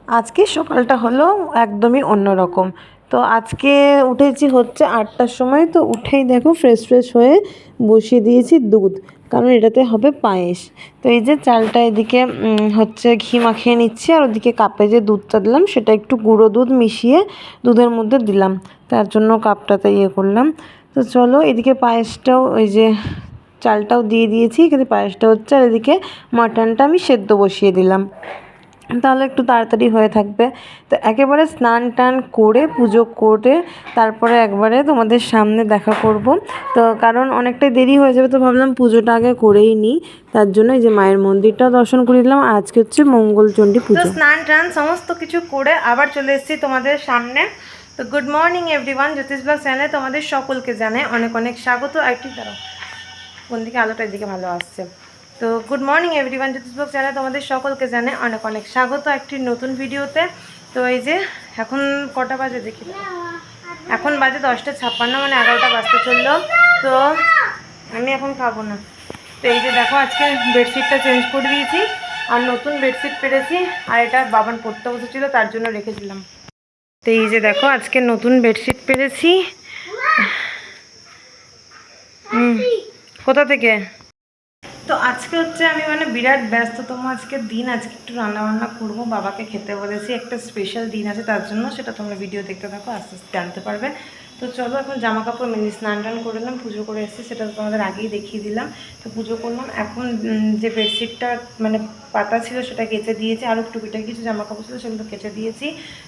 আজকে সকালটা হলো একদমই অন্যরকম। তো আজকে উঠেছি হচ্ছে 8টার সময়। তো উঠেই দেখো ফ্রেশ হয়ে বসিয়ে দিয়েছি দুধ, কারণ এটাতে হবে পায়েস। তো এই যে চালটা এদিকে হচ্ছে ঘি মাখিয়ে নিচ্ছি, আর ওদিকে কাপে যে দুধটা দিলাম সেটা একটু গুঁড়ো দুধ মিশিয়ে দুধের মধ্যে দিলাম, তার জন্য কাপটাতে করলাম। তো চলো এদিকে পায়েসটাও ওই যে চালটাও দিয়ে দিয়েছি, কিন্তু পায়েসটা হচ্ছে, আর এদিকে মাটনটা আমি সেদ্ধ বসিয়ে দিলাম, তাহলে একটু তাড়াতাড়ি হয়ে থাকবে। তো একেবারে স্নান টান করে পুজো করে তারপরে একবারে তোমাদের সামনে দেখা করব। তো কারণ অনেকটাই দেরি হয়ে যাবে, তো ভাবলাম পুজোটা আগে করেই নিই। তার জন্য এই যে মায়ের মন্দিরটাও দর্শন করে দিলাম। আজকে হচ্ছে মঙ্গলচণ্ডী পুজো। তো স্নান টান সমস্ত কিছু করে আবার চলে এসেছি তোমাদের সামনে। তো গুড মর্নিং এভরিওয়ান, জ্যোতিষ ব্লগ চ্যানেলে তোমাদের সকলকে জানাই অনেক অনেক স্বাগত। একটি দাঁড়াও, কোন দিকে আলোটা এদিকে ভালো আসছে। তো গুড মর্নিং এভরিওয়ান, জ্যোতিষ ব্লগ চ্যানেলে তোমাদের সকলকে জানাই অনেক অনেক স্বাগত একটি নতুন ভিডিওতে। তো এই যে এখন কটা বাজে দেখি, এখন বাজে 10:56, মানে 11টা বাজতে চললো। তো আমি এখন খাবো না। তো এই যে দেখো আজকে বেডশিটটা চেঞ্জ করে দিয়েছি, আর নতুন বেডশিট পেরেছি, আর এটা বাবান পড়তে বসেছিল তার জন্য রেখেছিলাম। তো এই যে দেখো আজকে নতুন বেডশিট পেরেছি। কোথা থেকে? তো আজকে হচ্ছে আমি মানে বিরাট ব্যস্ততম আজকের দিন। আজকে একটু রান্নাবান্না করবো, বাবাকে খেতে বলেছি, একটা স্পেশাল দিন আছে তার জন্য। সেটা তোমরা ভিডিও দেখতে থাকো, আস্তে আস্তে জানতে পারবে। তো চলো এখন জামা কাপড় মেনে স্নান টান করলাম, পুজো করে এসেছি, সেটা তো তোমাদের আগেই দেখিয়ে দিলাম। তো পুজো করলাম, এখন যে বেডশিটটা মানে পাতা ছিল সেটা কেচে দিয়েছি, আরও টুকিটাকি কিছু জামা কাপড় ছিল সেগুলো কেচে দিয়েছি।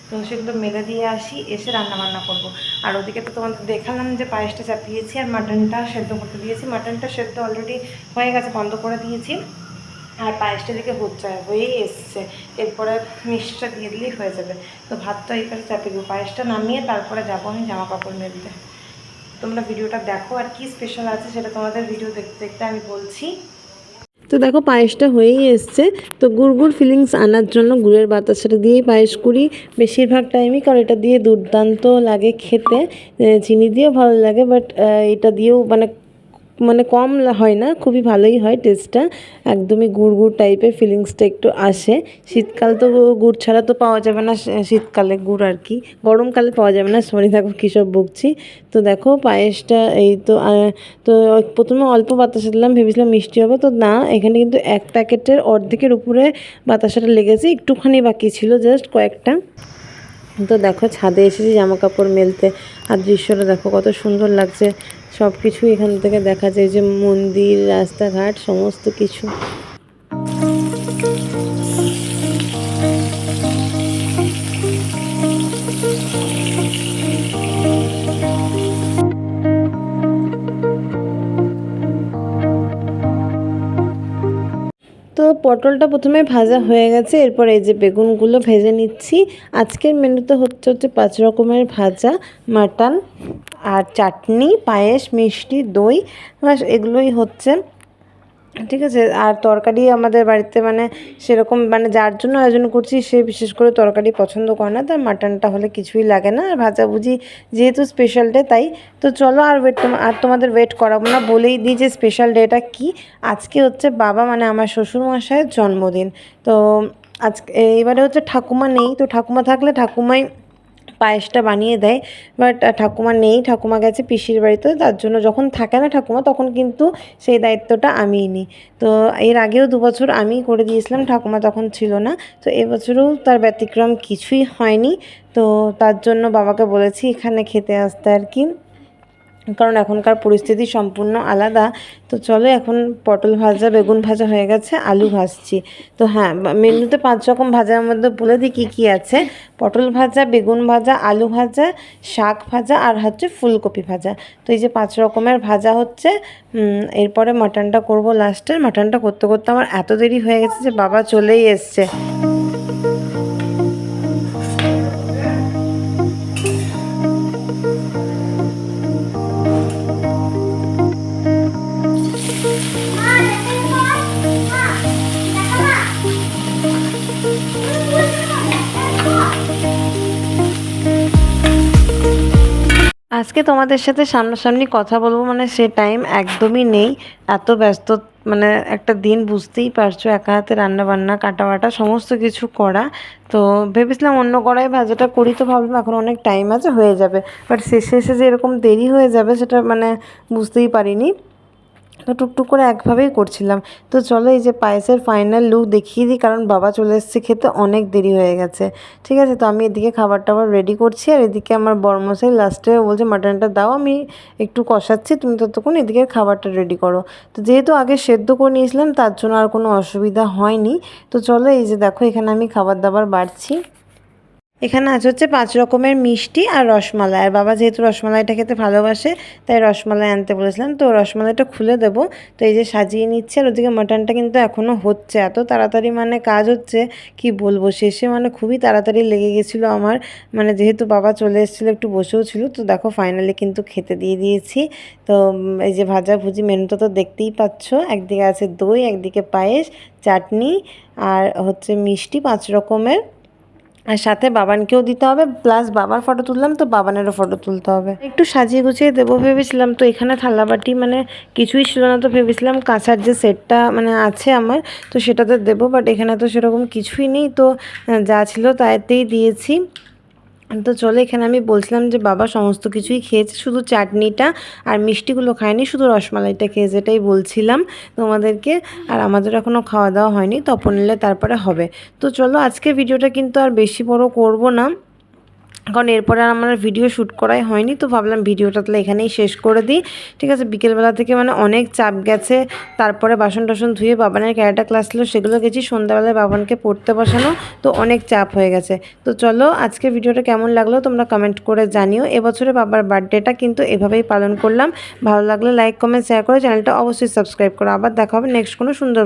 তো সেগুলো মেলে দিয়ে আসি, এসে রান্নাবান্না করবো। আর ওদিকে তো তোমাদের দেখালাম যে পায়েসটা চাপিয়েছি আর মাটনটা সেদ্ধ করতে দিয়েছি। মাটনটা সেদ্ধ অলরেডি হয়ে গেছে, বন্ধ করে দিয়েছি। আর পায়েসটা দিকে হয়েই এসছে, এরপরে মিষ্টিটা দিয়ে দিলেই হয়ে যাবে। তো ভাতটা এই পাশে চাপিয়ে দেবো, পায়েসটা নামিয়ে তারপরে যাবো আমি জামা কাপড় মেলতে। তোমরা ভিডিওটা দেখো, আর কি স্পেশাল আছে সেটা তোমাদের ভিডিও দেখতে দেখতে আমি বলছি। তো দেখো পায়েসটা হয়েই এসছে। তো গুড় ফিলিংস আনার জন্য গুড়ের বাতাসাটা দিয়েই পায়েস করি বেশিরভাগ টাইমই, কারণ এটা দিয়ে দুর্দান্ত লাগে খেতে। চিনি দিয়েও ভালো লাগে, বাট এটা দিয়েও মানে মানে কম হয় না, খুবই ভালোই হয় টেস্টটা। একদমই গুড় টাইপের ফিলিংসটা একটু আসে। শীতকাল তো গুড় ছাড়া তো পাওয়া যাবে না, শীতকালে গুড় আর কি, গরমকালে পাওয়া যাবে না, সরি দেখো কী সব বকছি। তো দেখো পায়েসটা এই তো তো প্রথমে অল্প বাতাসা দিলাম, ভেবেছিলাম মিষ্টি হবে, তো না, এখানে কিন্তু 1 প্যাকেটের অর্ধেকের উপরে বাতাসাটা লেগেছে, একটুখানি বাকি ছিল, জাস্ট কয়েকটা। তো দেখো ছাদে এসেছি জামা কাপড় মেলতে, আর দৃশ্যটা দেখো কত সুন্দর লাগছে। সব কিছুই এখান থেকে দেখা যায়, যে মন্দির, রাস্তাঘাট, সমস্ত কিছু। তো পটলটা প্রথমে ভাজা হয়ে গেছে, এরপর এই যে বেগুনগুলো ভেজে নিচ্ছি। আজকের মেনুতে হচ্ছে 5 রকমের ভাজা, মাটন আর চাটনি, পায়েস, মিষ্টি, দই, বাস এগুলোই হচ্ছে, ঠিক আছে। আর তরকারি আমাদের বাড়িতে মানে সেরকম মানে যার জন্য আয়োজন করছি সে বিশেষ করে তরকারি পছন্দ করে না, তার মাটনটা হলে কিছুই লাগে না। আর ভাজাভুজি যেহেতু স্পেশাল ডে তাই। তো চলো আর তোমাদের ওয়েট করাবো না, বলেই দিই যে স্পেশাল ডেটা কি। আজকে হচ্ছে বাবা মানে আমার শ্বশুরমশাইয়ের জন্মদিন। তো আজকে এবারে হচ্ছে ঠাকুমা নেই, তো ঠাকুমা থাকলে ঠাকুমাই পায়েসটা বানিয়ে দেয়, বাট ঠাকুমা নেই, ঠাকুমা গেছে পিসির বাড়িতে, তার জন্য যখন থাকে না ঠাকুমা তখন কিন্তু সেই দায়িত্বটা আমিই নিই। তো এর আগেও 2 বছর আমিই করে দিয়েছিলাম, ঠাকুমা তখন ছিল না। তো এবছরেও তার ব্যতিক্রম কিছুই হয়নি। তো তার জন্য বাবাকে বলেছি এখানে খেতে আসতে আর কি, কারণ এখনকার পরিস্থিতি সম্পূর্ণ আলাদা। তো চলো এখন পটল ভাজা, বেগুন ভাজা হয়ে গেছে, আলু ভাজছি। তো হ্যাঁ, মেনুতে 5 রকম ভাজার মধ্যে বলে দিই কী কী আছে। পটল ভাজা, বেগুন ভাজা, আলু ভাজা, শাক ভাজা, আর হচ্ছে ফুলকপি ভাজা। তো এই যে 5 রকমের ভাজা হচ্ছে। এরপরে মাটনটা করব লাস্টে। মাটনটা করতে করতে আমার এত দেরি হয়ে গেছে যে বাবা চলেই এসছে। আজকে তোমাদের সাথে সামনাসামনি কথা বলবো মানে সে টাইম একদমই নেই। এত ব্যস্ত মানে একটা দিন, বুঝতেই পারছো, একা হাতে রান্না বান্না কাটা বাটা সমস্ত কিছু করা। তো ভেবেছিলাম অন্য কড়াই ভাজাটা করি, তো ভাবলাম এখন অনেক টাইম আছে, হয়ে যাবে। বাট শেষে এসে যে এরকম দেরি হয়ে যাবে সেটা মানে বুঝতেই পারিনি। তো টুকটুক করে একভাবেই করছিলাম। তো চলো এই যে পায়েসের ফাইনাল লুক দেখিয়ে দিই, কারণ বাবা চলে এসেছে খেতে, অনেক দেরি হয়ে গেছে। ঠিক আছে, তো আমি এদিকে খাবার টাবার রেডি করছি, আর এদিকে আমার বড়মশাই লাস্টে বলছে মাটনটা দাও, আমি একটু কষাচ্ছি, তুমি ততক্ষণ এদিকে খাবারটা রেডি করো। তো যেহেতু আগে সেদ্ধ করে নিয়েছিলাম তার জন্য আর কোনো অসুবিধা হয়নি। তো চলো এই যে দেখো এখানে আমি খাবার দাবার বাড়ছি। এখানে আছে হচ্ছে 5 রকমের মিষ্টি আর রসমালাই। আর বাবা যেহেতু রসমালাইটা খেতে ভালোবাসে তাই রসমালাই আনতে বলেছিলাম। তো রসমালাইটা খুলে দেবো। তো এই যে সাজিয়ে নিচ্ছে, আর ওদিকে মাটনটা কিন্তু এখনও হচ্ছে। এত তাড়াতাড়ি মানে কাজ হচ্ছে কি বলবো, শেষে মানে খুবই তাড়াতাড়ি লেগে গেছিলো আমার। মানে যেহেতু বাবা চলে এসেছিলো, একটু বসেও ছিল। তো দেখো ফাইনালি কিন্তু খেতে দিয়ে দিয়েছি। তো এই যে ভাজাভুজি মেনুটা তো দেখতেই পাচ্ছ, একদিকে আছে দই, একদিকে পায়েস, চাটনি আর হচ্ছে মিষ্টি 5 রকমের। আর সাথে বাবানকেও দিতে হবে, প্লাস বাবার ফটো তুললাম তো বাবানেরও ফটো তুলতে হবে। একটু সাজিয়ে গুছিয়ে দেবো ভেবেছিলাম। তো এখানে থালাবাটি মানে কিছুই ছিল না, তো ভেবেছিলাম কাঁসার যে সেটটা মানে আছে আমার, তো সেটাতে দেবো। বাট এখানে তো সেরকম কিছুই নেই, তো যা ছিল তাইতেই দিয়েছি। তো চলো এখানে আমি বলছিলাম যে বাবা সমস্ত কিছুই খেয়েছে, শুধু চাটনিটা আর মিষ্টিগুলো খায়নি, শুধু রসমালাইটা খেয়েছে, এটাই বলছিলাম তোমাদেরকে। আর আমাদের এখনও খাওয়া দাওয়া হয়নি, তপন এলে তারপরে হবে। তো চলো আজকে ভিডিওটা কিন্তু আর বেশি বড় করব না, কারণ এরপরে আর আমার ভিডিও শ্যুট করাই হয়নি। তো ভাবলাম ভিডিওটা তাহলে এখানেই শেষ করে দিই। ঠিক আছে, বিকেলবেলা থেকে মানে অনেক চাপ গেছে। তারপরে বাসন টাসন ধুয়ে বাবানের ক্যারাটা ক্লাস ছিল সেগুলো গেছি, সন্ধ্যাবেলায় বাবানকে পড়তে বসানো, তো অনেক চাপ হয়ে গেছে। তো চলো আজকে ভিডিওটা কেমন লাগলো তোমরা কমেন্ট করে জানিও। এবছরে বাবার বার্থডেটা কিন্তু এভাবেই পালন করলাম। ভালো লাগলে লাইক কমেন্ট শেয়ার করে চ্যানেলটা অবশ্যই সাবস্ক্রাইব করো। আবার দেখা হবে নেক্সট কোনো সুন্দর